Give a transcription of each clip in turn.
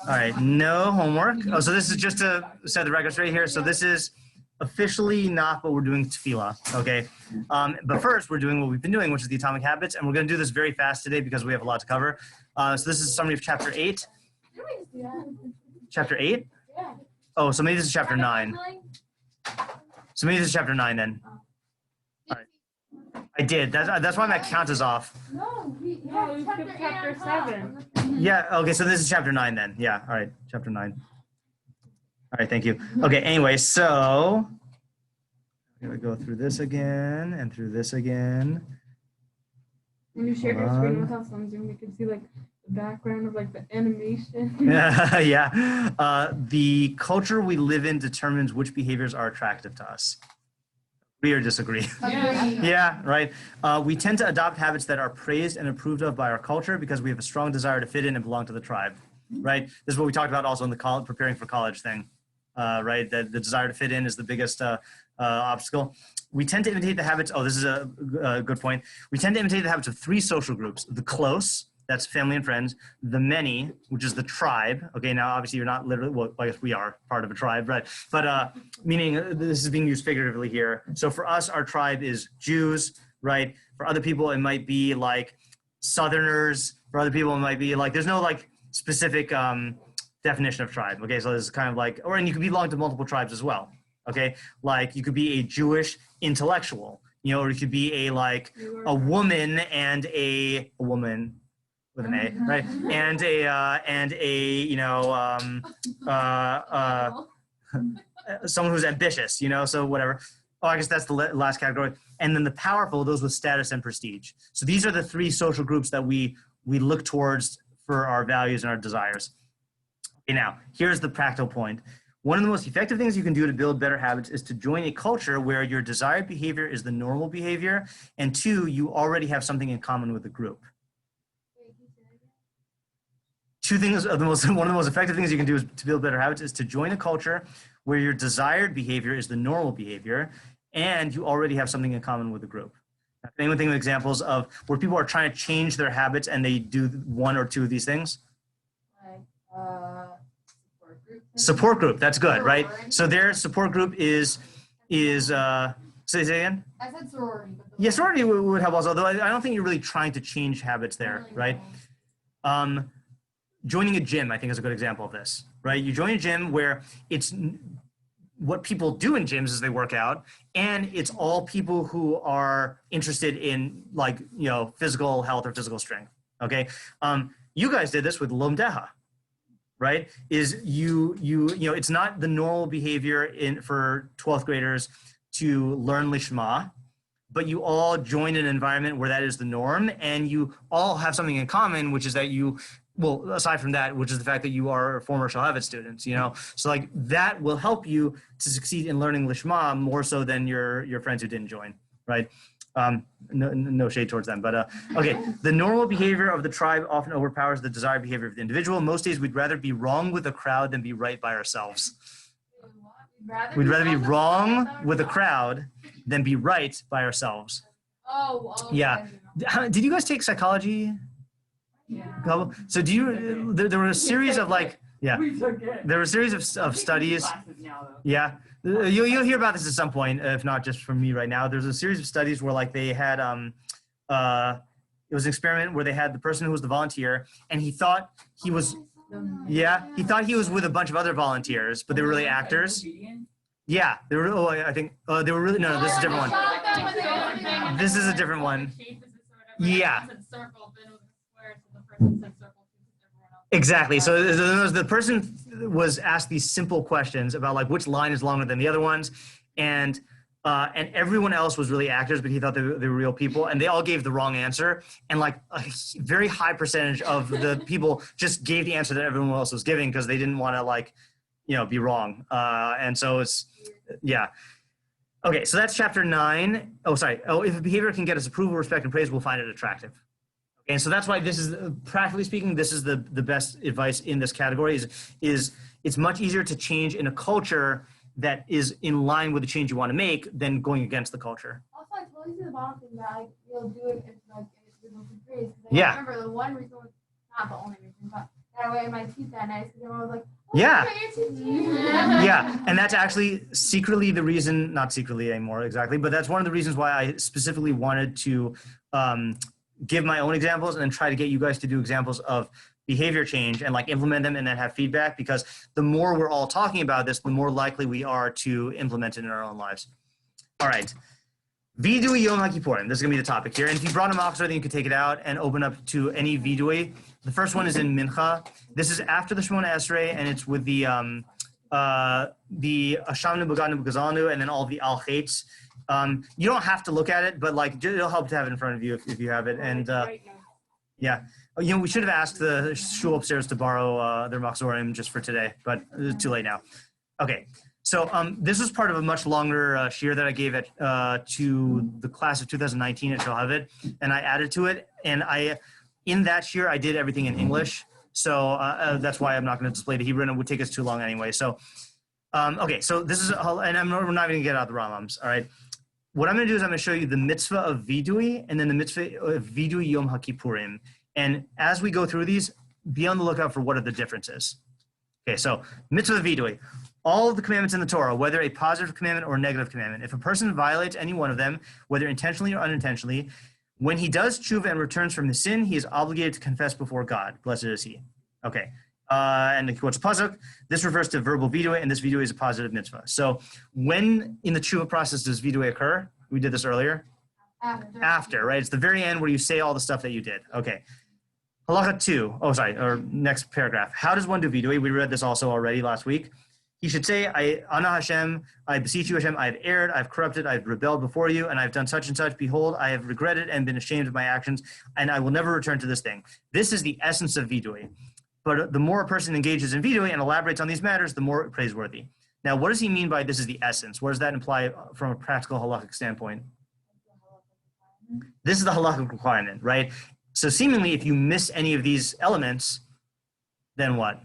All right, no homework. Oh, so this is just to set the record straight here. So this is officially not what we're doing tefillah, okay? But first, we're doing what we've been doing, which is the atomic habits, and we're going to do this very fast today because we have a lot to cover. So this is a summary of chapter 8. Chapter 8? Oh, so maybe this is chapter 9. So maybe this is chapter 9 then. All right. I did. That's why my count is off. No, we skipped chapter 7. Yeah, okay, so this is chapter 9 then. Yeah, all right, chapter 9. All right, thank you. Okay, anyway, so I'm going to go through this again and through this again. When you shared your screen with us on Zoom, you could see like the background of like the animation. Yeah. The culture we live in determines which behaviors are attractive to us. Agree or disagree? Yeah, right. We tend to adopt habits that are praised and approved of by our culture because we have a strong desire to fit in and belong to the tribe, right? This is what we talked about also in the preparing for college thing, right? That the desire to fit in is the biggest obstacle. We tend to imitate the habits. Oh, this is a good point. We tend to imitate the habits of 3 social groups: the close, that's family and friends; the many, which is the tribe. Okay, now obviously you're not literally, well, I guess we are part of a tribe, right? But meaning this is being used figuratively here. So for us, our tribe is Jews, right? For other people, it might be like Southerners. For other people, it might be like, there's no like specific definition of tribe. Okay, so it's kind of like, and you could belong to multiple tribes as well. Okay, like you could be a Jewish intellectual, you know, or you could be a woman and a woman with an A, right? And someone who's ambitious, you know, so whatever. Oh, I guess that's the last category. And then the powerful, those with status and prestige. So these are the 3 social groups that we look towards for our values and our desires. Okay, now, here's the practical point. One of the most effective things you can do to build better habits is to join a culture where your desired behavior is the normal behavior, and 2, you already have something in common with the group. 2 things are one of the most effective things you can do to build better habits is to join a culture where your desired behavior is the normal behavior, and you already have something in common with the group. Now, can anyone think of examples of where people are trying to change their habits and they do 1 or 2 of these things? Support group, that's good, right? So their support group is say again? I said sorority. Yeah, sorority would help also, although I don't think you're really trying to change habits there, right? Joining a gym, I think, is a good example of this, right? You join a gym where it's what people do in gyms is they work out, and it's all people who are interested in, like, you know, physical health or physical strength, okay? You guys did this with Lomdeha, right? Is you know, it's not the normal behavior for 12th graders to learn Lishma, but you all join an environment where that is the norm, and you all have something in common, which is that you, well, aside from that, which is the fact that you are former Shalhavet students, you know? So like that will help you to succeed in learning Lishma more so than your friends who didn't join, right? No shade towards them, but okay. The normal behavior of the tribe often overpowers the desired behavior of the individual. Most days we'd rather be wrong with the crowd than be right by ourselves. We'd rather be wrong with the crowd than be right by ourselves. Oh, yeah. Did you guys take psychology? Yeah. So do you, there were a series of like, yeah, there were a series of studies. Yeah, you'll hear about this at some point, if not just from me right now. There's a series of studies where like they had, it was an experiment where they had the person who was the volunteer, and he thought he was, he thought he was with a bunch of other volunteers, but they were really actors. Yeah, they were, I think, they were really, no, this is a different one. This is a different one. Yeah. Exactly. So the person was asked these simple questions about like which line is longer than the other ones, and everyone else was really actors, but he thought they were real people, and they all gave the wrong answer, and like a very high percentage of the people just gave the answer that everyone else was giving because they didn't want to, like, you know, be wrong. And so it's, yeah. Okay, so that's chapter 9. Oh, sorry. Oh, if a behavior can get us approval, respect, and praise, we'll find it attractive. And so that's why this is, practically speaking, this is the best advice in this category is it's much easier to change in a culture that is in line with the change you want to make than going against the culture. Also, I totally see the bottom thing that you'll do it if like it's praise. Yeah. I remember the one reason, not the only reason, but I weighed my teeth that night because everyone was like, oh, Yeah. your teeth. Yeah, and that's actually secretly the reason, not secretly anymore exactly, but that's one of the reasons why I specifically wanted to give my own examples and then try to get you guys to do examples of behavior change and like implement them and then have feedback, because the more we're all talking about this, the more likely we are to implement it in our own lives. All right. Vidui Yom HaKippurim. This is going to be the topic here. And if you brought a machzor, then you can take it out and open up to any vidui. The first one is in Mincha. This is after the Shemona Esrei, and it's with the Ashamnu, B'Ganu, B'Gazalnu, and then all the Al-Chates. You don't have to look at it, but like it'll help to have it in front of you if you have it. And yeah, you know, we should have asked the shul upstairs to borrow their machzorim just for today, but it's too late now. Okay. So this was part of a much longer shir that I gave it to the class of 2019 at Shalhavit, and I added to it. And in that shir, I did everything in English. So that's why I'm not going to display the Hebrew, and it would take us too long anyway. So, okay, so this is, and we're not going to get out the Rambams, all right? What I'm going to do is I'm going to show you the mitzvah of Vidui and then the mitzvah of Vidui Yom HaKippurim. And as we go through these, be on the lookout for what are the differences. Okay, so mitzvah of Vidui. All of the commandments in the Torah, whether a positive commandment or a negative commandment, if a person violates any one of them, whether intentionally or unintentionally, when he does teshuvah and returns from the sin, he is obligated to confess before God. Blessed is he. Okay. And he quotes a pasuk. This refers to verbal vidui, and this vidui is a positive mitzvah. So when in the teshuvah process does vidui occur? We did this earlier. After, right? It's the very end where you say all the stuff that you did. Okay. Halacha 2. Oh, sorry. Or next paragraph. How does one do vidui? We read this also already last week. He should say, Ana Hashem, I beseech you, Hashem, I have erred, I have corrupted, I have rebelled before you, and I have done such and such. Behold, I have regretted and been ashamed of my actions, and I will never return to this thing. This is the essence of vidui. But the more a person engages in vidui and elaborates on these matters, the more praiseworthy. Now, what does he mean by this is the essence? What does that imply from a practical halachic standpoint? This is the halachic requirement, right? So seemingly, if you miss any of these elements, then what?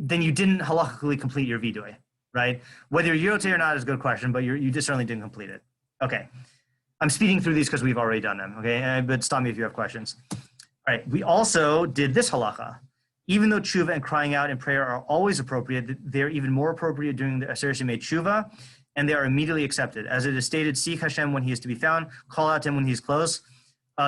Then you didn't halachically complete your vidui, right? Whether you're yotei or not is a good question, but you just certainly didn't complete it. Okay. I'm speeding through these because we've already done them, okay? But stop me if you have questions. All right. We also did this halacha. Even though teshuvah and crying out in prayer are always appropriate, they're even more appropriate during the Aseret Shemei teshuvah, and they are immediately accepted. As it is stated, seek Hashem when he is to be found, call out to him when he is close.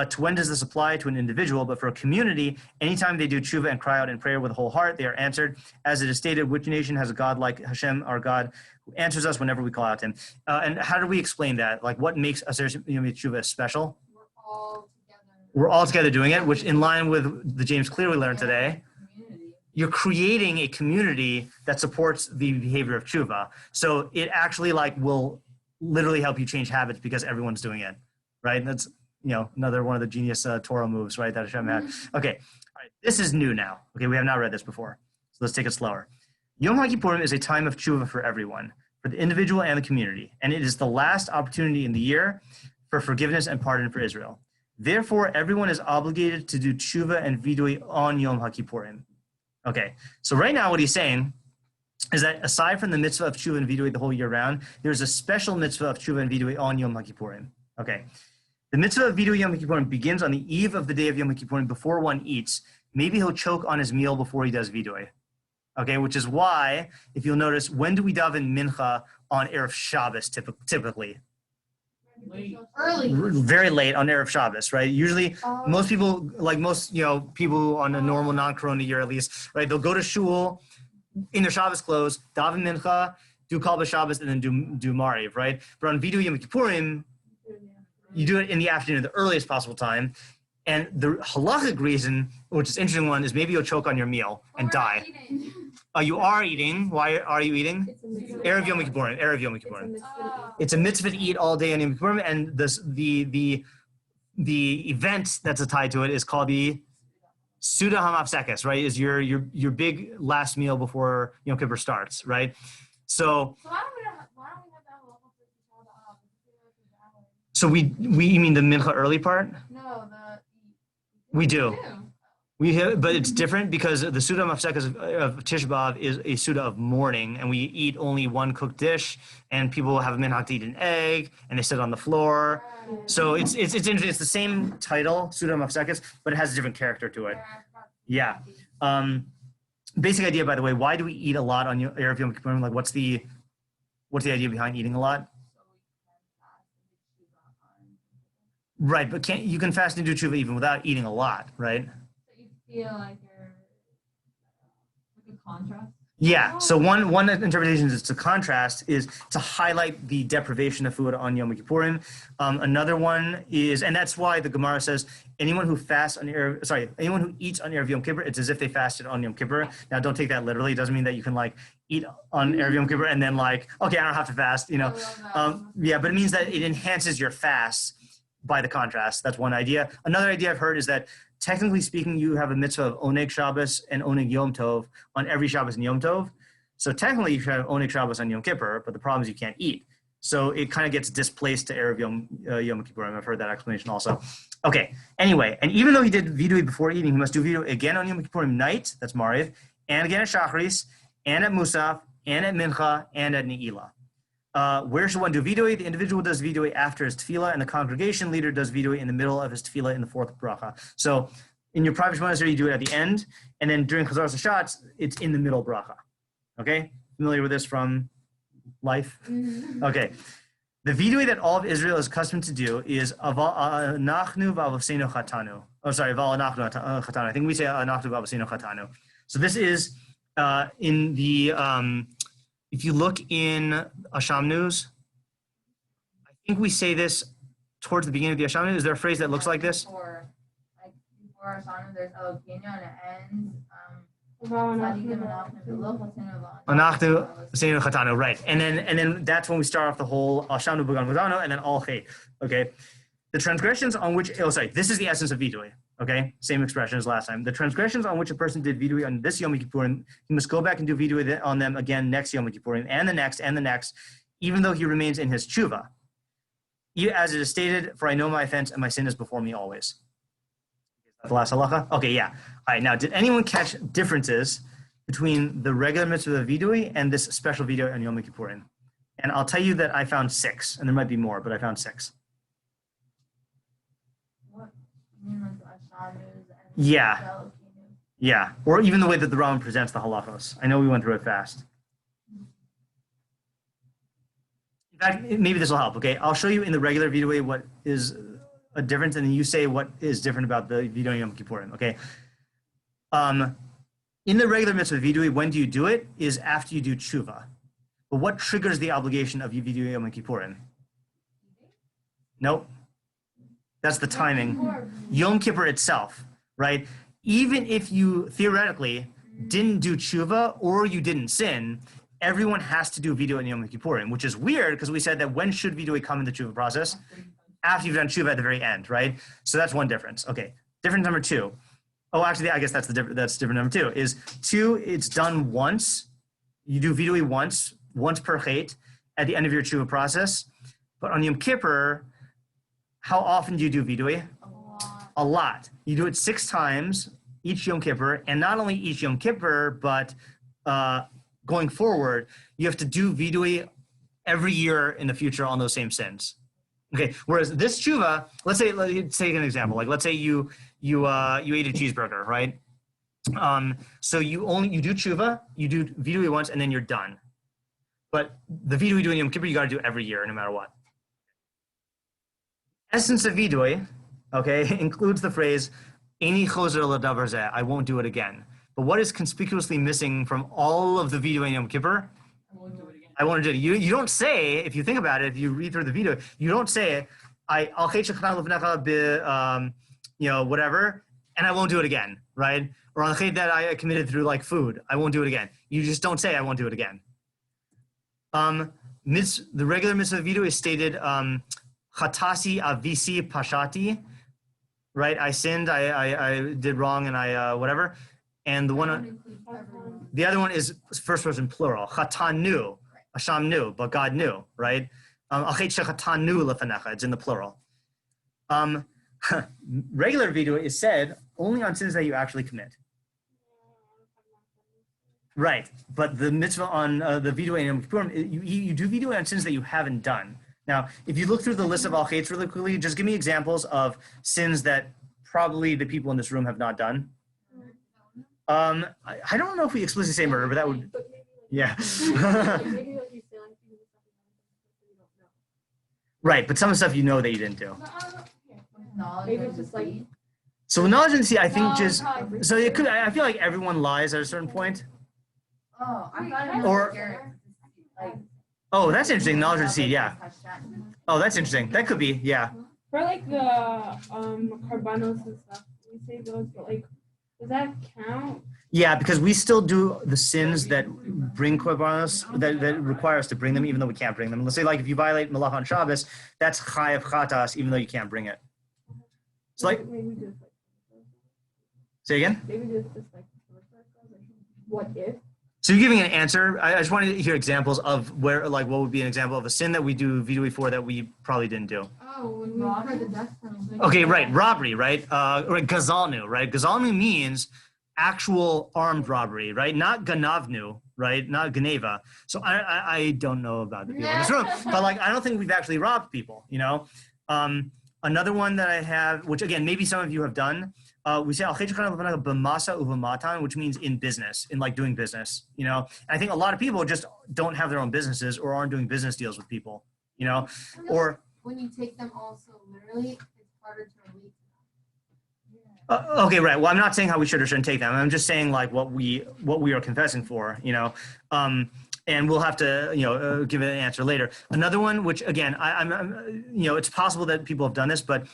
To when does this apply to an individual? But for a community, anytime they do teshuvah and cry out in prayer with a whole heart, they are answered. As it is stated, which nation has a God like Hashem, our God, who answers us whenever we call out to him? And how do we explain that? Like, what makes Aseret Shemei teshuvah special? We're all together doing it, which in line with the James Clear we learned today. You're creating a community that supports the behavior of teshuvah. So it actually like will literally help you change habits because everyone's doing it, right? That's, you know, another one of the genius Torah moves, right, that Hashem had. Okay, all right, this is new now. Okay, we have not read this before, so let's take it slower. Yom HaKippurim is a time of teshuvah for everyone, for the individual and the community, and it is the last opportunity in the year for forgiveness and pardon for Israel. Therefore, everyone is obligated to do teshuvah and vidui on Yom HaKippurim. Okay, so right now what he's saying is that aside from the mitzvah of teshuvah and vidui the whole year round, there's a special mitzvah of teshuvah and vidui on Yom HaKippurim. Okay. The mitzvah of Vidui Yom HaKippurim begins on the eve of the day of Yom HaKippurim before one eats. Maybe he'll choke on his meal before he does Vidui. Okay, which is why, if you'll notice, when do we daven mincha on Erev Shabbos typically? Early. Very late on Erev Shabbos, right? Usually, most people, like most, you know, people on a normal non-corona year at least, right? They'll go to shul in their Shabbos clothes, daven mincha, do Kal B'Shabbos, and then do Mariv, right? But on Vidui Yom HaKippurim, you do it in the afternoon, the earliest possible time. And the halachic reason, which is an interesting one, is maybe you'll choke on your meal and die. You are eating. Why are you eating? Erev Yom Kippurim. Erev Yom Kippurim. It's a mitzvah to eat all day on Yom Kippurim, and the event that's tied to it is called the Suda Hamafsekes, right? Is your big last meal before Yom Kippur starts, right? So why don't we have that local person? So we you mean the mincha early part? No, We do. We have, but it's different because the Suda Mafsekas of Tisha B'Av is a Suda of mourning, and we eat only one cooked dish, and people have a minhag to eat an egg, and they sit on the floor. So it's interesting. It's the same title, Suda Mafsekas, but it has a different character to it. Yeah. Basic idea, by the way, why do we eat a lot on Erev Yom Kippurim? Like, what's the idea behind eating a lot? Right, but you can fast and do Teshuvah even without eating a lot, right? So you feel like you're like a contrast. Yeah. So one interpretation is to contrast, is to highlight the deprivation of food on Yom Kippurim. Another one is, and that's why the Gemara says anyone who anyone who eats on Erev Yom Kippur, it's as if they fasted on Yom Kippur. Now, don't take that literally. It doesn't mean that you can like eat on Erev Yom Kippur and then like, okay, I don't have to fast. Yeah, but it means that it enhances your fast by the contrast. That's one idea. Another idea I've heard is that technically speaking, you have a mitzvah of Oneg Shabbos and Oneg Yom Tov on every Shabbos and Yom Tov. So technically you should have Oneg Shabbos on Yom Kippur, but the problem is you can't eat. So it kind of gets displaced to Erev Yom Kippur. I've heard that explanation also. Okay, anyway, and even though he did Vidui before eating, he must do Vidui again on Yom Kippurim night, that's Mariv, and again at Shachris, and at Musaf, and at Mincha, and at Ne'ilah. Where should one do Vidui? The individual does Vidui after his tefillah, and the congregation leader does Vidui in the middle of his tefillah in the fourth bracha. So in your private Shemona you do it at the end, and then during Chazaras HaShatz, it's in the middle bracha. Okay? Familiar with this from life? Okay. The Vidui that all of Israel is accustomed to do is Anachnu v'avosenu chatanu. Oh, sorry, Anachnu chatanu. I think we say Anachnu v'avosenu chatanu. So this is in the, if you look in Asham News, I think we say this towards the beginning of the Asham News. Is there a phrase that looks like this? Before Asham News, there's Elokeinu and it ends. Anachnu v'avosenu chatanu, right? And then that's when we start off the whole Asham Nu'Bagan V'Dano, and then all Chet. Okay, the transgressions on which this is the essence of Vidui. Okay, same expression as last time. The transgressions on which a person did Vidui on this Yom Kippurim, he must go back and do Vidui on them again next Yom Kippurim, and the next, even though he remains in his Teshuvah. As it is stated, for I know my offense and my sin is before me always. The last halacha? Okay, yeah. All right, now, did anyone catch differences between the regular mitzvah of Vidui and this special Vidui on Yom Kippurim? And I'll tell you that I found 6, and there might be more, but I found 6. What? You mean like the Asham News and Yeah. the Elokeinu? Yeah, or even the way that the Rambam presents the halachos. I know we went through it fast. In fact, maybe this will help, okay? I'll show you in the regular Vidui what is a difference, and then you say what is different about the Vidui Yom Kippurim, okay? In the regular mitzvah Vidui, when do you do it? Is after you do Teshuvah. But what triggers the obligation of Vidui Yom Kippurim? Nope. That's the timing. Yom Kippur itself, right? Even if you theoretically didn't do Teshuvah or you didn't sin, everyone has to do Vidui on Yom Kippurim, which is weird because we said that when should Vidui come in the Teshuvah process? After you've done Teshuvah at the very end, right? So that's one difference. Okay, difference number 2. Oh, actually, I guess that's different number 2. Is 2, it's done once. You do Vidui once per Chet at the end of your Teshuvah process. But on Yom Kippur, how often do you do Vidui? A lot. You do it 6 times each Yom Kippur, and not only each Yom Kippur, but going forward, you have to do Vidui every year in the future on those same sins. Okay, whereas this Teshuvah, let's take an example. Like, let's say you ate a cheeseburger, right? So you do Teshuvah, you do Vidui once, and then you're done. But the Vidui you do in Yom Kippur, you got to do every year, no matter what. Essence of Vidui, okay, includes the phrase "Eini chozer ladavar zeh," I won't do it again. But what is conspicuously missing from all of the Vidui in Yom Kippur? I won't do it. You don't say, if you think about it, if you read through the Vidui, you don't say, I'll whatever, and I won't do it again, right? Or on the chet that I committed through like food, I won't do it again. You just don't say I won't do it again. The regular mitzvah Vidui is stated, Chatasi avisi pashati, right? I sinned, I did wrong, and I whatever. And the other one is first person plural, Chatanu. Hashem knew, but God knew, right? It's in the plural. Regular Vidui is said only on sins that you actually commit. Right, but the mitzvah on the Vidui and Yom Kippurim, you do Vidui on sins that you haven't done. Now, if you look through the list of all chates really quickly, just give me examples of sins that probably the people in this room have not done. I don't know if we explicitly say murder, but that would, But maybe, yeah. maybe like you say like things that you don't know. Right, but some of the stuff you know that you didn't do. Knowledge Maybe or it's just like deceit. So with knowledge and deceit, I think No, just, probably. so it could, I feel like everyone lies at a certain point. Oh, I thought it Or- was like Oh, that's interesting, knowledge and deceit, yeah. touch that. Oh, that's interesting. That could be, yeah. for like the carbonos and stuff, we say those, but like, does that count? Yeah, because we still do the sins that bring korbanos, that require us to bring them, even though we can't bring them. Let's say, like, if you violate malach on Shabbos, that's chayav chatas, even though you can't bring it. So, like, Maybe just like say again? maybe just like what if? So you're giving an answer. I just wanted to hear examples of where, like, what would be an example of a sin that we do vidui for that we probably didn't do. Oh, when we heard the death penalty. Okay, right, robbery, right? Or gazalnu, right? Gazalnu means actual armed robbery, right? Not ganavnu, right? Not ganeva. So I don't know about the people in this room, but like I don't think we've actually robbed people, you know? Another one that I have, which again, maybe some of you have done, we say b'masa uvamatan, which means in business, in like doing business, you know? And I think a lot of people just don't have their own businesses or aren't doing business deals with people, you know? Or when you take them also literally, it's harder to relate to them. okay, right. Well, I'm not saying how we should or shouldn't take them. I'm just saying like what we are confessing for, you know, and we'll have to, you know, give it an answer later. Another one, which again, I'm you know, it's possible that people have done this, but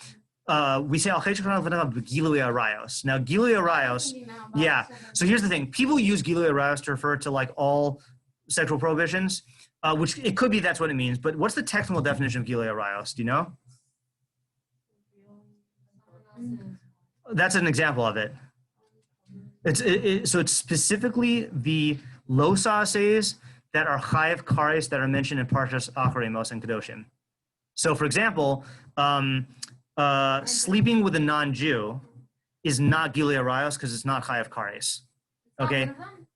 we say al gilui arayos. Now, gilui arayos, yeah. So here's the thing: people use gilui arayos to refer to like all sexual prohibitions, which it could be that's what it means. But what's the technical definition of gilui arayos? Do you know? That's an example of it. So it's specifically the losas that are chayav kares that are mentioned in Parshas Acharei Mos and Kedoshim. So, for example, sleeping with a non-Jew is not gilui arayos because it's not chayav kares. Okay.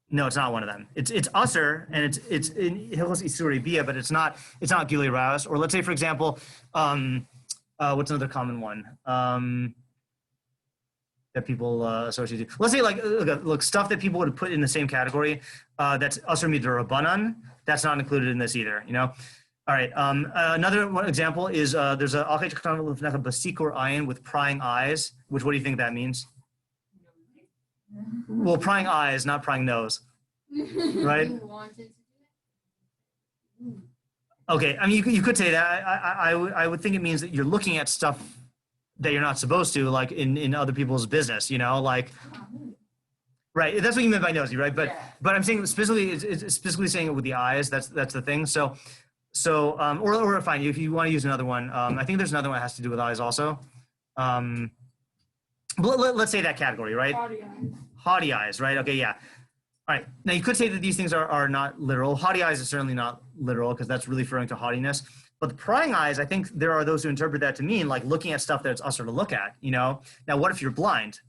No, it's not one of them. It's usher and it's in Hilchos Isuri Bia, but it's not gilui arayos. Or let's say, for example, what's another common one? That people associate. Let's say like look stuff that people would put in the same category. That's asur midrabanan. That's not included in this either. You know. All right. Another one example is there's a basikur ayin with prying eyes. Which what do you think that means? Well, prying eyes, not prying nose. Right. Okay. I mean, you could say that. I would think it means that you're looking at stuff that you're not supposed to, like in other people's business, you know, like, right. That's what you meant by nosy, right? But I'm saying specifically, it's specifically saying it with the eyes. That's the thing. So, or fine. If you want to use another one, I think there's another one that has to do with eyes also. Let's say that category, right? Haughty eyes, right? Okay, yeah. All right. Now you could say that these things are not literal. Haughty eyes is certainly not literal because that's really referring to haughtiness. But the prying eyes, I think there are those who interpret that to mean like looking at stuff that it's usher to look at, you know? Now, what if you're blind?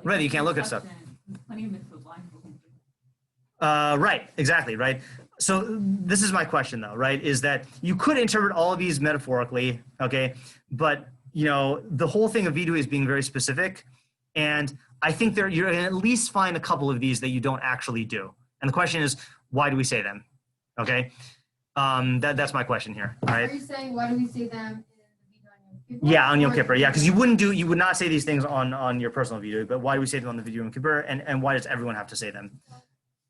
Right, you can't look at stuff. Right, exactly, right? So this is my question though, right? Is that you could interpret all of these metaphorically, okay? But, you know, the whole thing of vidui is being very specific. And I think you're going to at least find a couple of these that you don't actually do. And the question is, why do we say them? Okay? That's my question here. All right. Are you saying why do we say them in the video on Yom Kippur? Yeah, on Yom Kippur. Yeah, because you would not say these things on your personal video, but why do we say them on the video on Yom Kippur, and why does everyone have to say them?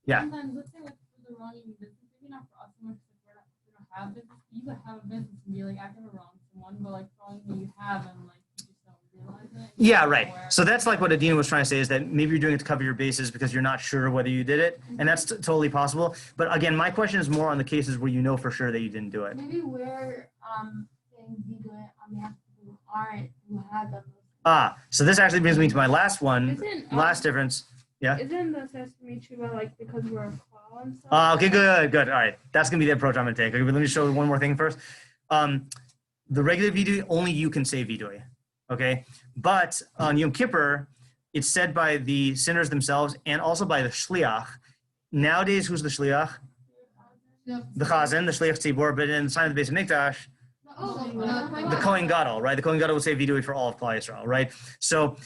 Yeah. Sometimes let's say like for the wrong business, maybe not for us so much because we don't have business. You could have a business and be like acting wrong to someone, but like for all you have and like you just don't realize it. Yeah, right. So that's like what Adina was trying to say is that maybe you're doing it to cover your bases because you're not sure whether you did it, and that's totally possible. But again, my question is more on the cases where you know for sure that you didn't do it. Maybe we're saying we do it on behalf of people who have them. So this actually brings me to my last one. Last difference. Yeah. Isn't the sesame Teshuvah like because we're a claw and stuff? Okay, good. All right. That's going to be the approach I'm going to take. Okay, but let me show you one more thing first. The regular vidui, only you can say vidui. Okay? But on Yom Kippur, it's said by the sinners themselves and also by the shliach. Nowadays, who's the shliach? The chazan, the shliach tzibor, but in the time of the Beis Hamikdash, the Kohen Gadol, right? The Kohen Gadol would say vidui for all of Klal Yisrael, right? So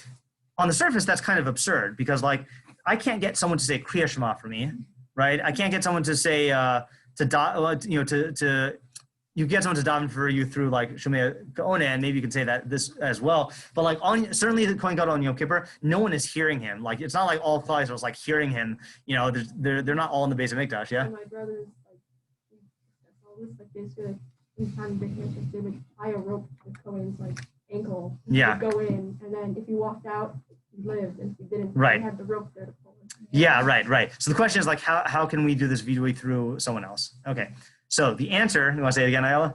on the surface, that's kind of absurd because like I can't get someone to say Kriya Shema for me, right? I can't get someone to say you get someone to daven for you through like Shomei Ka'ona, and maybe you can say that this as well. But like certainly the Kohen Gadol on Yom Kippur, no one is hearing him. Like it's not like all Klal is like hearing him. You know, they're not all in the base of Mikdash. Yeah. And my brother's like basically like in time they would tie a rope to Cohen's like ankle. Yeah. Go in, and then if you walked out, you lived, and if you didn't, right. you had the rope there to pull him. Yeah, right. So the question is like, how can we do this vidui through someone else? Okay. So the answer, you want to say it again, Ayala?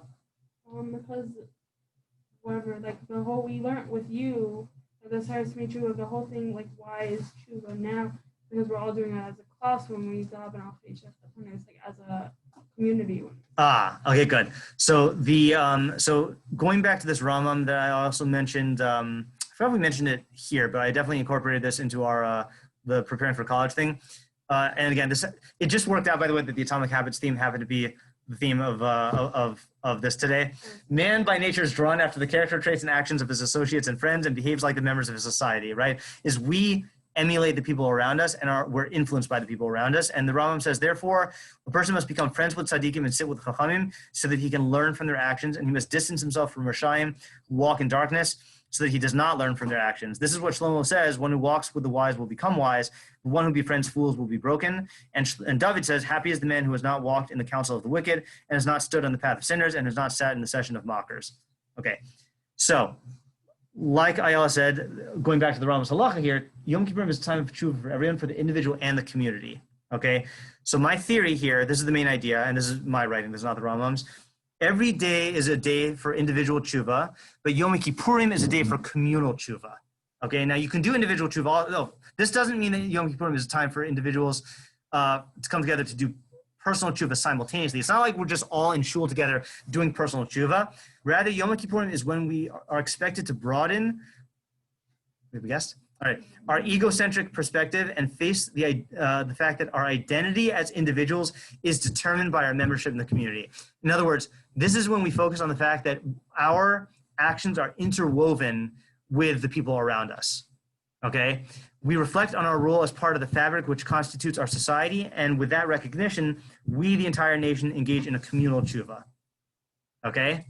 Because whatever, like the whole we learned with you, this has to be true of the whole thing. Like, why is Teshuvah now? Because we're all doing it as a class when we used to have an off-page it's like as a community. Okay, good. So the so going back to this Rambam that I also mentioned, I forgot if we mentioned it here, but I definitely incorporated this into our the preparing for college thing. And again, it just worked out, by the way, that the Atomic Habits theme happened to be the theme of this today. Man by nature is drawn after the character traits and actions of his associates and friends and behaves like the members of his society, right? Is we emulate the people around us and we're influenced by the people around us. And the Rambam says, therefore, a person must become friends with tzaddikim and sit with chachamim so that he can learn from their actions, and he must distance himself from Rishayim who walk in darkness so that he does not learn from their actions. This is what Shlomo says, one who walks with the wise will become wise, but one who befriends fools will be broken. And David says, happy is the man who has not walked in the counsel of the wicked and has not stood on the path of sinners and has not sat in the session of mockers. Okay, so like Ayala said, going back to the Rambam's halacha here, Yom Kippur is a time of Teshuvah for everyone, for the individual and the community. Okay, so my theory here, this is the main idea, and this is my writing, this is not the Rambam's. Every day is a day for individual tshuva, but Yom Kippurim is a day for communal tshuva. Okay, now you can do individual tshuva. No, this doesn't mean that Yom Kippurim is a time for individuals to come together to do personal tshuva simultaneously. It's not like we're just all in shul together doing personal tshuva. Rather, Yom Kippurim is when we are expected to broaden, maybe guessed? All right, our egocentric perspective and face the fact that our identity as individuals is determined by our membership in the community. In other words, this is when we focus on the fact that our actions are interwoven with the people around us, okay? We reflect on our role as part of the fabric which constitutes our society, and with that recognition, we, the entire nation, engage in a communal tshuva, okay?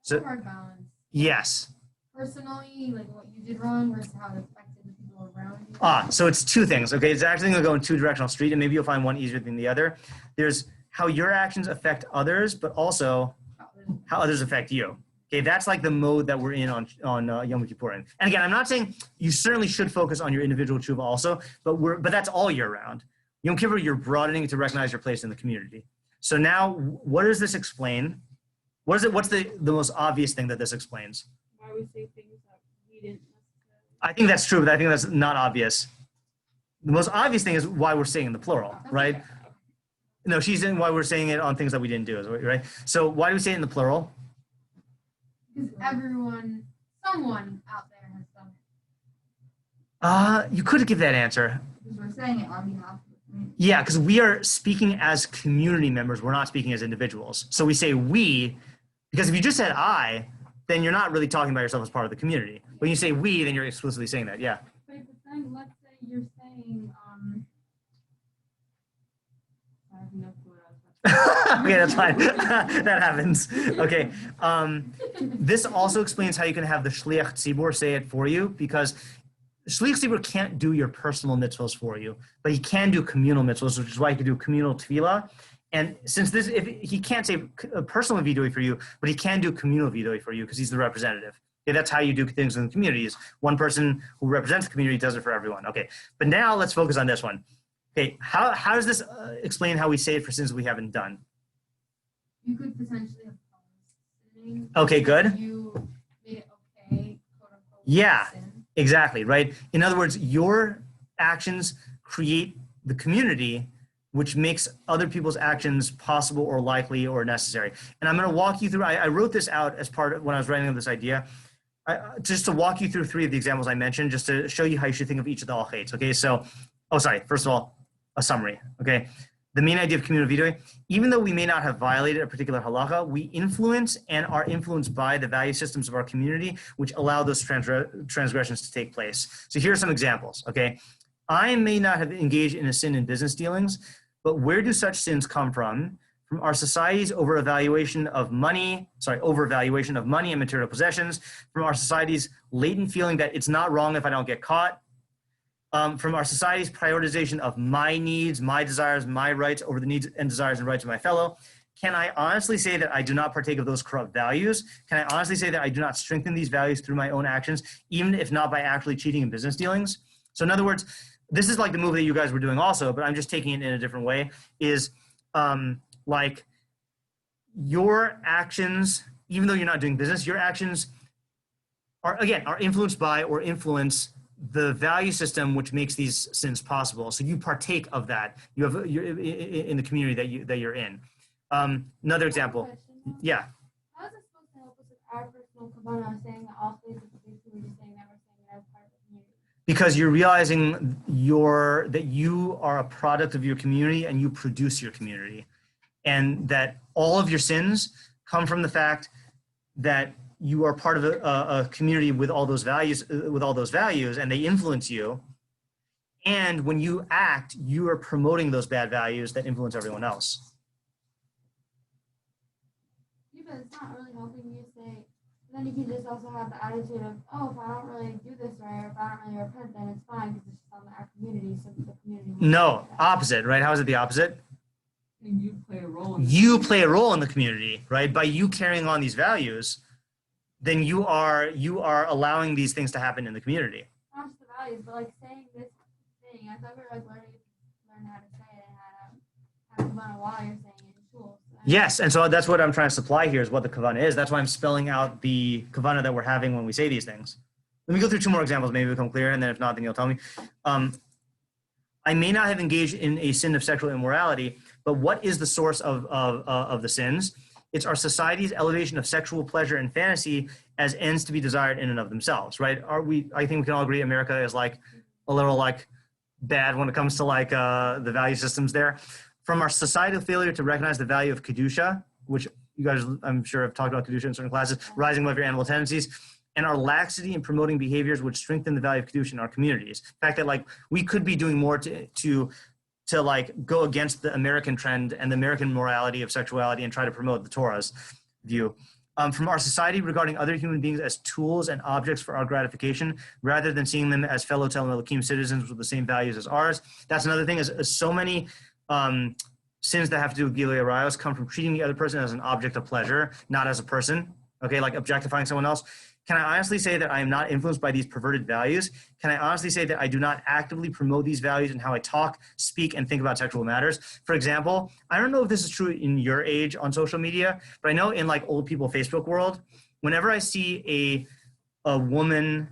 So, hard balance. Yes. Personally, like what you did wrong versus how it affected the people around you. So it's two things, okay? It's actually gonna go in two-directional street, and maybe you'll find one easier than the other. There's how your actions affect others, but also how others affect you. Okay, that's like the mode that we're in on Yom Kippurim. And again, I'm not saying you certainly should focus on your individual tshuva also, but that's all year round. Yom Kippur, you're broadening to recognize your place in the community. So now, what does this explain? What's the most obvious thing that this explains? Why we say things that we didn't necessarily. I think that's true, but I think that's not obvious. The most obvious thing is why we're saying in the plural, right? No, she's saying why we're saying it on things that we didn't do, right? So why do we say it in the plural? Because someone out there has done it. You could give that answer. Because we're saying it on behalf of the community. Yeah, because we are speaking as community members. We're not speaking as individuals. So we say we, because if you just said I, then you're not really talking about yourself as part of the community. When you say we, then you're exclusively saying that, yeah. But then let's say you're saying, I have no clue what I was Okay, that's fine. That happens. Okay. This also explains how you can have the Shliach Tzibur say it for you, because Shliach Tzibur can't do your personal mitzvahs for you, but he can do communal mitzvahs, which is why he can do communal tefillah. And since if he can't say a personal vidui for you, but he can do communal vidui for you because he's the representative. Okay, that's how you do things in the communities. One person who represents the community does it for everyone. Okay, but now let's focus on this one. Okay, how does this explain how we say it for sins we haven't done? You could potentially have paused sinning. Okay, good. You made it okay, quote unquote. Yeah, sin. exactly, right? In other words, your actions create the community, which makes other people's actions possible or likely or necessary. And I'm going to walk you through, I wrote this out as part of when I was writing of this idea, just to walk you through three of the examples I mentioned, just to show you how you should think of each of the halachos. Okay, so, first of all, a summary, okay? the main idea of community vidui, even though we may not have violated a particular halacha, we influence and are influenced by the value systems of our community, which allow those transgressions to take place. So here are some examples, okay? I may not have engaged in a sin in business dealings, but where do such sins come from? From our society's overvaluation of money and material possessions, from our society's latent feeling that it's not wrong if I don't get caught, from our society's prioritization of my needs, my desires, my rights over the needs and desires and rights of my fellow. Can I honestly say that I do not partake of those corrupt values? Can I honestly say that I do not strengthen these values through my own actions, even if not by actually cheating in business dealings? So in other words, this is like the move that you guys were doing also, but I'm just taking it in a different way, is like your actions, even though you're not doing business, your actions are influenced by or influence the value system which makes these sins possible. So you partake of that. You're in the community that you're in. Another example. Yeah. How is it supposed to help us with our personal kavanah, saying that all things are basically just saying that we're saying it as part of the community? Because you're realizing that you are a product of your community and you produce your community. And that all of your sins come from the fact that you are part of a community with all those values, and they influence you. And when you act, you are promoting those bad values that influence everyone else. Yeah, but it's not really helping you say. Then you can just also have the attitude of, oh, if I don't really do this right, or if I don't really repent, then it's fine because it's just on our community, so the community. No, opposite, right? How is it the opposite? And you play a role. You play a role in the community, right? By you carrying on these values, then you are allowing these things to happen in the community. Not just the values, but like saying this thing. I thought we were like learn how to say it and how to kavanah while you're saying it in shul. So Yes, and so that's what I'm trying to supply here is what the kavanah is. That's why I'm spelling out the kavanah that we're having when we say these things. Let me go through two more examples, maybe become clear, and then if not, then you'll tell me. I may not have engaged in a sin of sexual immorality, but what is the source of the sins? It's our society's elevation of sexual pleasure and fantasy as ends to be desired in and of themselves, right? I think we can all agree America is like a little like bad when it comes to like the value systems there. From our societal failure to recognize the value of kedusha, which you guys I'm sure have talked about kedusha in certain classes, rising above your animal tendencies, and our laxity in promoting behaviors which strengthen the value of kedusha in our communities. The fact that like we could be doing more to like go against the American trend and the American morality of sexuality and try to promote the Torah's view. From our society regarding other human beings as tools and objects for our gratification, rather than seeing them as fellow Tel Elohim citizens with the same values as ours. That's another thing is so many sins that have to do with Gilui Arayos come from treating the other person as an object of pleasure, not as a person, okay, like objectifying someone else. Can I honestly say that I am not influenced by these perverted values? Can I honestly say that I do not actively promote these values in how I talk, speak, and think about sexual matters? For example, I don't know if this is true in your age on social media, but I know in like old people Facebook world, whenever I see a woman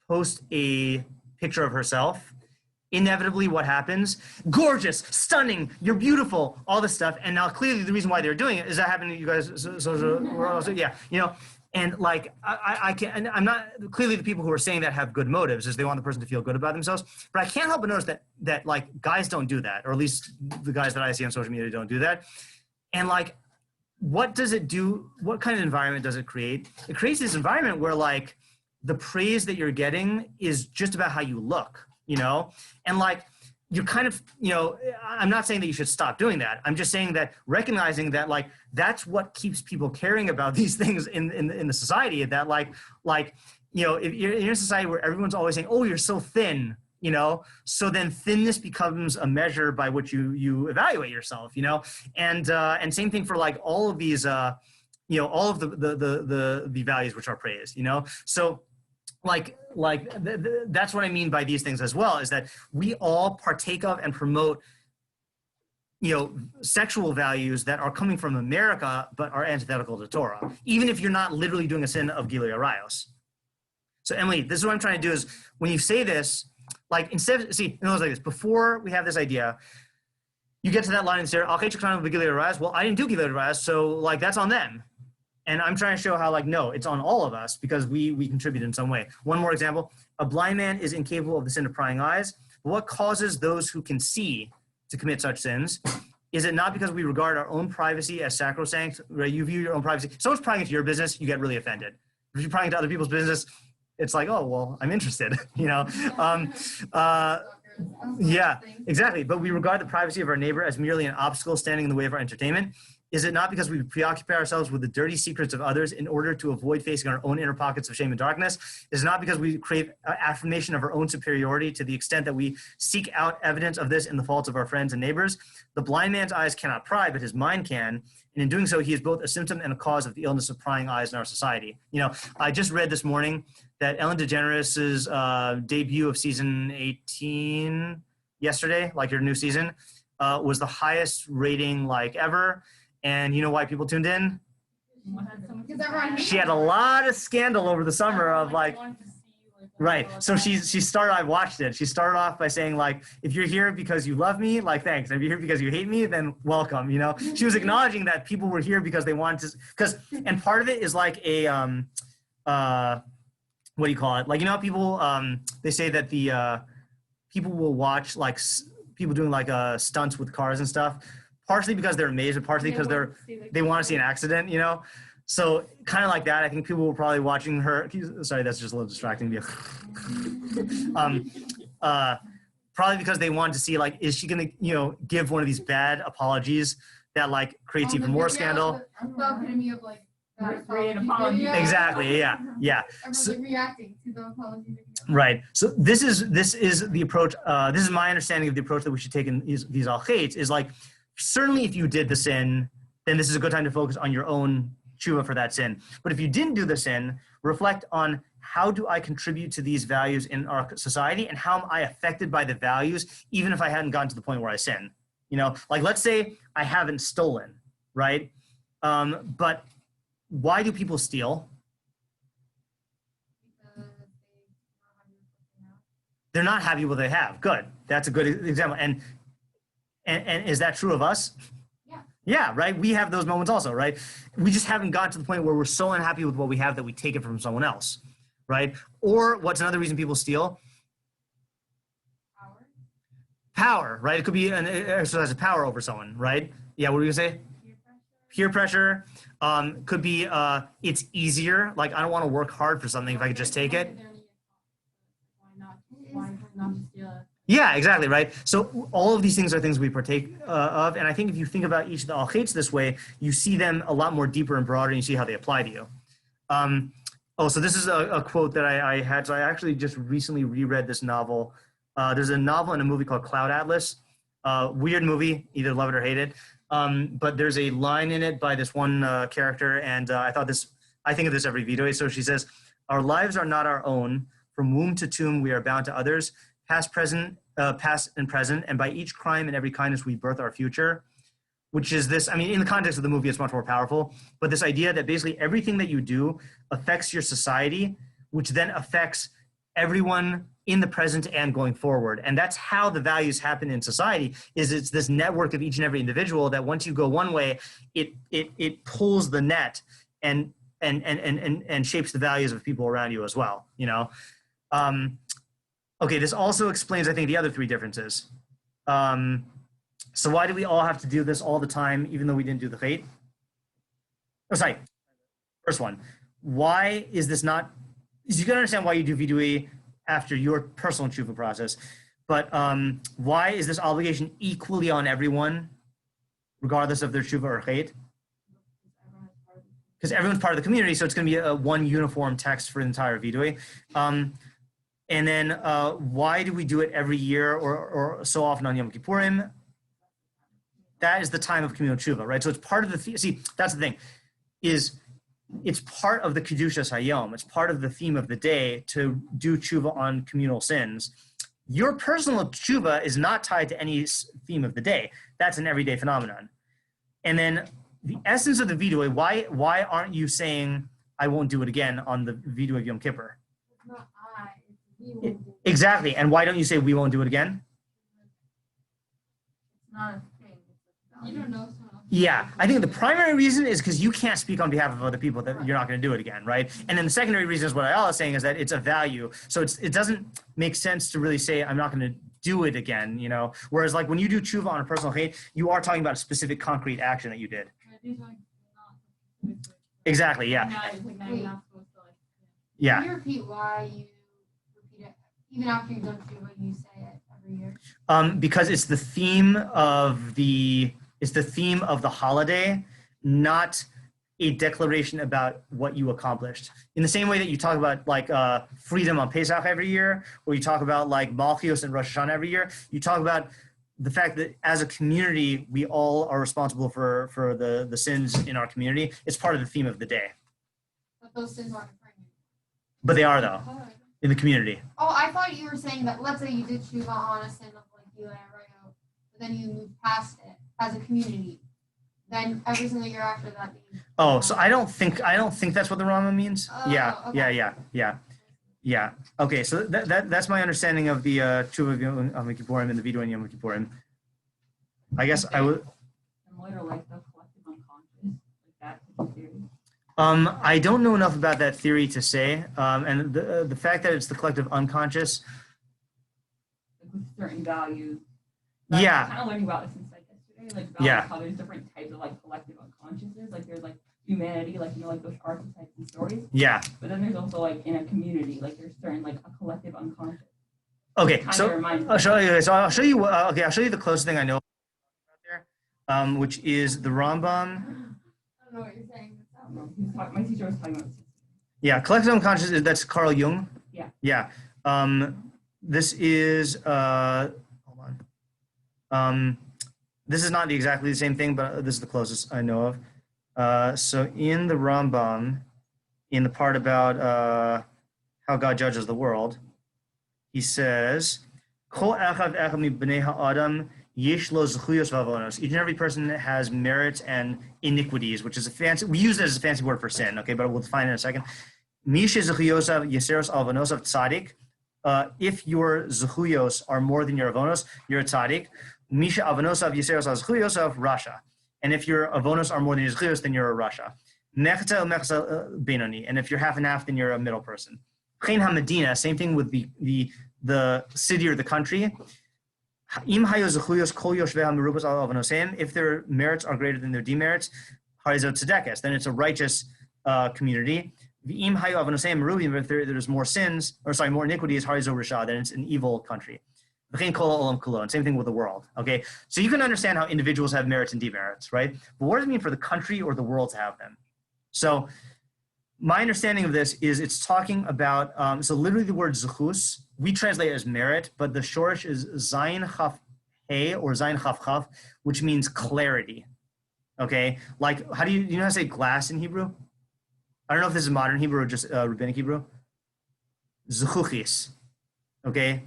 post a picture of herself, inevitably what happens? Gorgeous, stunning, you're beautiful, all this stuff. And now clearly the reason why they're doing it is that happening to you guys social world? Yeah, you know. And like, I can't, and I'm not, clearly the people who are saying that have good motives is they want the person to feel good about themselves, but I can't help but notice that like guys don't do that, or at least the guys that I see on social media don't do that. And like, what does it do? What kind of environment does it create? It creates this environment where like the praise that you're getting is just about how you look, you know? And like, you're kind of, you know, I'm not saying that you should stop doing that. I'm just saying that recognizing that like, that's what keeps people caring about these things in the society, that like, you know, if you're in a society where everyone's always saying, oh, you're so thin, you know, so then thinness becomes a measure by which you evaluate yourself, you know, and same thing for like all of these, you know, all of the values which are praised, you know, so that's what I mean by these things as well, is that we all partake of and promote, you know, sexual values that are coming from America, but are antithetical to Torah, even if you're not literally doing a sin of Gilui Arayos. So Emily, this is what I'm trying to do is when you say this, like instead of, see, it was like this, before we have this idea, you get to that line and say, okay, Gilui Arayos, well, I didn't do Gilui Arayos, so like that's on them. And I'm trying to show how like, no, it's on all of us because we contribute in some way. One more example, a blind man is incapable of the sin of prying eyes. What causes those who can see to commit such sins? Is it not because we regard our own privacy as sacrosanct? Right? You view your own privacy. Someone's prying into your business, you get really offended. If you're prying into other people's business, it's like, oh, well, I'm interested, you know? Yeah, exactly. But we regard the privacy of our neighbor as merely an obstacle standing in the way of our entertainment. Is it not because we preoccupy ourselves with the dirty secrets of others in order to avoid facing our own inner pockets of shame and darkness? Is it not because we crave affirmation of our own superiority to the extent that we seek out evidence of this in the faults of our friends and neighbors? The blind man's eyes cannot pry, but his mind can. And in doing so, he is both a symptom and a cause of the illness of prying eyes in our society. You know, I just read this morning that Ellen DeGeneres' debut of season 18 yesterday, like your new season, was the highest rating like ever. And you know why people tuned in? She had a lot of scandal over the summer of like, right. So she started, I watched it. She started off by saying like, if you're here because you love me, like, thanks. And if you're here because you hate me, then welcome, you know? She was acknowledging that people were here because they wanted to, and part of it is like a, what do you call it? Like, you know how people, they say that the, people will watch like people doing like stunts with cars and stuff, partially because they're amazed, but partially because they want to see an accident, you know? So kind of like that, I think people were probably watching her. Sorry, that's just a little distracting. Probably because they wanted to see like, is she going to, you know, give one of these bad apologies that like creates even more scandal? Exactly. Yeah. So, reacting to the apology. Right. So this is the approach. This is my understanding of the approach that we should take in these halachos. Is like, certainly if you did the sin, then this is a good time to focus on your own teshuvah for that sin. But if you didn't do the sin, reflect on how do I contribute to these values in our society, and how am I affected by the values, even if I hadn't gotten to the point where I sin. You know, like let's say I haven't stolen, right? But why do people steal? They're not happy with what they have. Good. That's a good example. And is that true of us? Yeah, right? We have those moments also, right? We just haven't gotten to the point where we're so unhappy with what we have that we take it from someone else, right? Or what's another reason people steal? Power, right? It could be an exercise of power over someone, right? Yeah, what were you going to say? Peer pressure. Could be it's easier. Like, I don't want to work hard for something if I could just take it. Why not just steal it? Yeah, exactly, right? So all of these things are things we partake of. And I think if you think about each of the halachos this way, you see them a lot more deeper and broader, and you see how they apply to you. So this is a quote that I had. So I actually just recently reread this novel. There's a novel and a movie called Cloud Atlas. Weird movie, either love it or hate it. But there's a line in it by this one character, and I think of this every video. So she says, "Our lives are not our own. From womb to tomb, we are bound to others. Past and present, and by each crime and every kindness we birth our future," which is this, I mean, in the context of the movie, it's much more powerful, but this idea that basically everything that you do affects your society, which then affects everyone in the present and going forward. And that's how the values happen in society, is it's this network of each and every individual that once you go one way, it pulls the net and shapes the values of people around you as well, you know? Okay, this also explains, I think, the other three differences. So why do we all have to do this all the time, even though we didn't do the chait? Oh, sorry. First one. Why is this not? You can understand why you do vidui after your personal teshuvah process, but why is this obligation equally on everyone, regardless of their teshuvah or chait? Because everyone's part of the community, so it's going to be a one uniform text for the entire vidui. And then why do we do it every year or so often on Yom Kippurim? That is the time of communal teshuvah, right? So it's part of the, see, that's the thing, is it's part of the Kedushas Hayom. It's part of the theme of the day to do teshuvah on communal sins. Your personal teshuvah is not tied to any theme of the day. That's an everyday phenomenon. And then the essence of the vidui, why aren't you saying, I won't do it again on the vidui of Yom Kippur? It's not I, it's we will do it. Exactly. And why don't you say we won't do it again? It's not a thing. It's a You don't know someone else. Yeah, I think the primary reason is because you can't speak on behalf of other people that you're not going to do it again, right? And then the secondary reason is what I was saying, is that it's a value. So it doesn't make sense to really say I'm not going to do it again, you know. Whereas like when you do tshuva on a personal hate, you are talking about a specific concrete action that you did. Exactly. Yeah. Now you're not supposed to like. Yeah. Can you repeat why you repeat it even after you've done Teshuvah? You say it every year. Because it's the theme of the holiday, not a declaration about what you accomplished. In the same way that you talk about like freedom on Pesach every year, or you talk about like Malchios and Rosh Hashanah every year, you talk about the fact that as a community, we all are responsible for the sins in our community. It's part of the theme of the day. But those sins aren't occurring. But they are though, in the community. Oh, I thought you were saying that. Let's say you did Teshuvah on a sin of like you and Rayo, but then you moved past it as a community. Then every single year after that. Oh, so I don't think that's what the Rambam means. Oh, Yeah. Okay, so that's my understanding of the Teshuvah Yom Kippurim and the Vidui Yom Kippurim. I guess I would. Similar like the collective unconscious, like that theory. I don't know enough about that theory to say, and the fact that it's the collective unconscious. Like with certain values. Yeah. I'm kind of learning about this since like yesterday, like about how there's different types of like collective unconsciouses. Like there's like humanity, like you know, like those archetypes and stories. Yeah. But then there's also like in a community, like there's certain like a collective unconscious. Okay, so I'll show you. So I'll show you. Okay, I'll show you the closest thing I know about there, which is the Rambam. I don't know what you're saying. My teacher was talking about this. Yeah, collective unconscious that's Carl Jung. Yeah. Yeah. This is hold on. This is not exactly the same thing, but this is the closest I know of. So in the Rambam, in the part about how God judges the world, he says, "Kol echad echad mibnei ha'adam yesh lo zechuyos v'avonos." Each and every person has merits and iniquities, which is a fancy. We use it as a fancy word for sin. Okay, but we'll define it in a second. Misha zechuyosav yeseros avonosav tzadik. If your zechuyos are more than your avonos, you're a tzadik. Misha avonosav yeseros zechuyos rasha. And if your avonos are more than your zechuyos, then you're a rasha. Mechza mechza benoni. And if you're half and half, then you're a middle person. Chen haMedina, same thing with the city or the country. If their merits are greater than their demerits, then it's a righteous community. If there's more sins, more iniquities, then it's an evil country. Same thing with the world. Okay, so you can understand how individuals have merits and demerits, right? But what does it mean for the country or the world to have them? So my understanding of this is it's talking about, so literally the word zechus, we translate it as merit, but the shorish is zayin chaf he or zayin chaf chaf, which means clarity. Okay, like how do you know how to say glass in Hebrew? I don't know if this is modern Hebrew or just rabbinic Hebrew. Zechuchis, okay,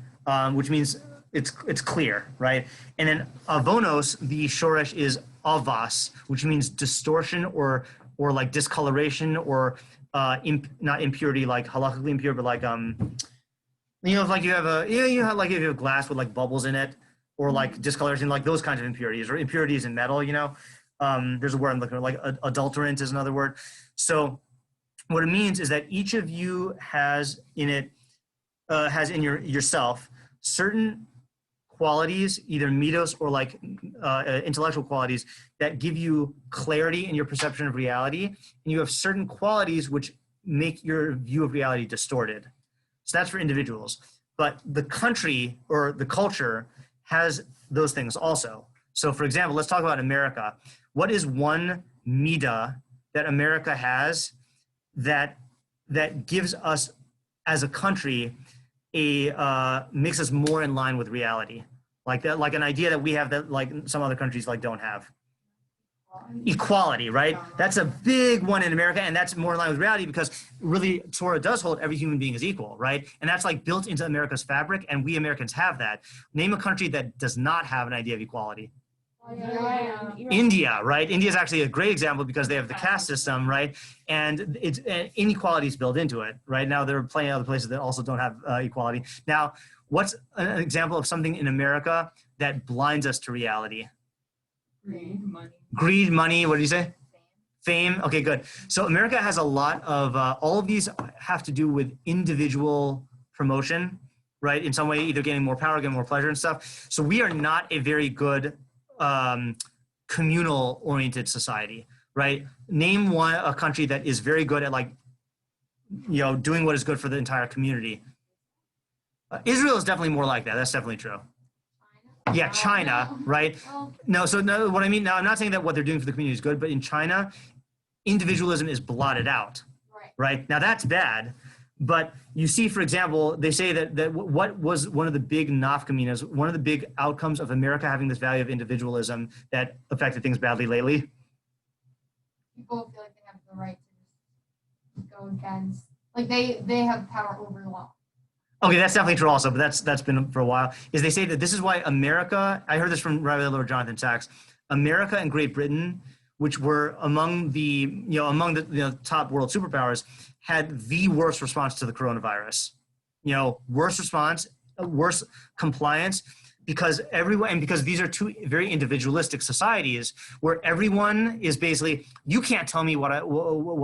which means it's clear, right? And then avonos, the shoresh is avas, which means distortion or like discoloration or not impurity, like halachically impure, but like if like you have like if you have glass with like bubbles in it, or like discoloration, like those kinds of impurities, or impurities in metal, there's a word I'm looking for, like adulterant is another word. So what it means is that each of you has in yourself certain qualities, either midos or like intellectual qualities that give you clarity in your perception of reality, and you have certain qualities which make your view of reality distorted. So that's for individuals. But the country or the culture has those things also. So for example, let's talk about America. What is one midah that America has that gives us as a country makes us more in line with reality, like that, like an idea that we have that like some other countries like don't have. Equality, right? That's a big one in America, and that's more in line with reality because really Torah does hold every human being is equal, right? And that's like built into America's fabric, and we Americans have that. Name a country that does not have an idea of equality. India, right? India is actually a great example because they have the caste system, right? And it's inequality is built into it, right? Now there are plenty of other places that also don't have equality. Now, what's an example of something in America that blinds us to reality? Greed, money. What did you say? Fame. Okay, good. So America has a lot of all of these have to do with individual promotion, right? In some way, either getting more power, getting more pleasure and stuff. So we are not a very good communal oriented society, right? Name a country that is very good at like, doing what is good for the entire community. Israel is definitely more like that. That's definitely true. Yeah, China, right? No, what I mean, now I'm not saying that what they're doing for the community is good, but in China, individualism is blotted out, right? Now that's bad, but you see, for example, they say that what was one of the big nafkaminas, one of the big outcomes of America having this value of individualism that affected things badly lately? People feel like they have the right to just go against, like they have power over the law. Okay, that's definitely true also, but that's been for a while, is they say that this is why America, I heard this from Rabbi Lord Jonathan Sachs, America and Great Britain, which were among the top world superpowers, had the worst response to the coronavirus. Worst response, worse compliance, because these are two very individualistic societies where everyone is basically, you can't tell me what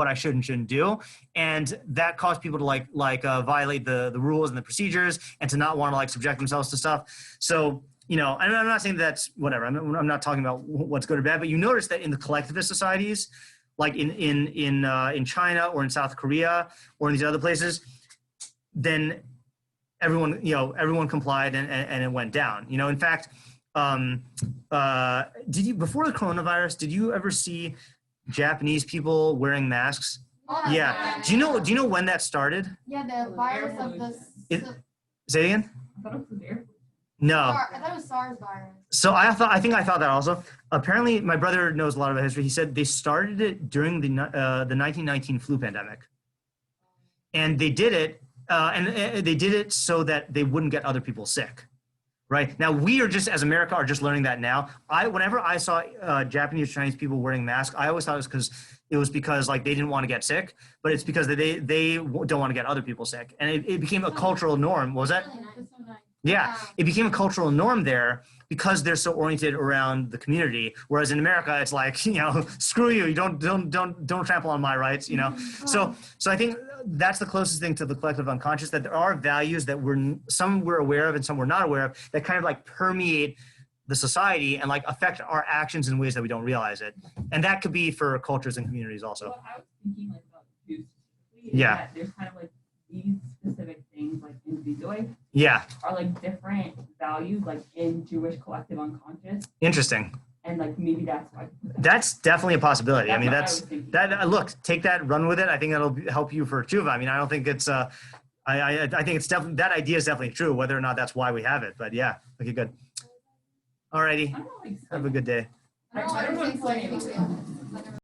I should and shouldn't do, and that caused people to violate the rules and the procedures and to not want to subject themselves to stuff. So I'm not saying that's whatever. I'm not talking about what's good or bad, but you notice that in the collectivist societies, like in China or in South Korea or in these other places, then everyone complied and it went down. In fact, before the coronavirus, did you ever see Japanese people wearing masks? Yeah. Do you know when that started? Yeah, the virus of the. Say it again? I thought it was there. No. I thought it was SARS virus. So I thought that also. Apparently, my brother knows a lot about history. He said they started it during the 1919 flu pandemic, and they did it. They did it so that they wouldn't get other people sick, right? Now we are just, as America, are just learning that now. Whenever I saw Japanese or Chinese people wearing masks, I always thought it was because they didn't want to get sick, but it's because they don't want to get other people sick, and it became a cultural norm. What was that? Yeah, it became a cultural norm there because they're so oriented around the community. Whereas in America, it's screw you, you don't trample on my rights, So I think that's the closest thing to the collective unconscious, that there are values that some we're aware of and some we're not aware of, that kind of permeate the society and affect our actions in ways that we don't realize it. And that could be for cultures and communities also. What I was thinking about Jews specifically is Yeah. that there's kind of these specific things in Vidui Yeah. are different values in Jewish collective unconscious, Interesting. and maybe that's why. That's definitely a possibility. That's I mean, what I that's was thinking. that. Look, take that, run with it. I think that'll help you for Teshuvah. I mean, I don't think it's. I think it's definitely, that idea is definitely true. Whether or not that's why we have it, but yeah. Okay, good. Alrighty. I don't know, Have a good day. I don't know if it's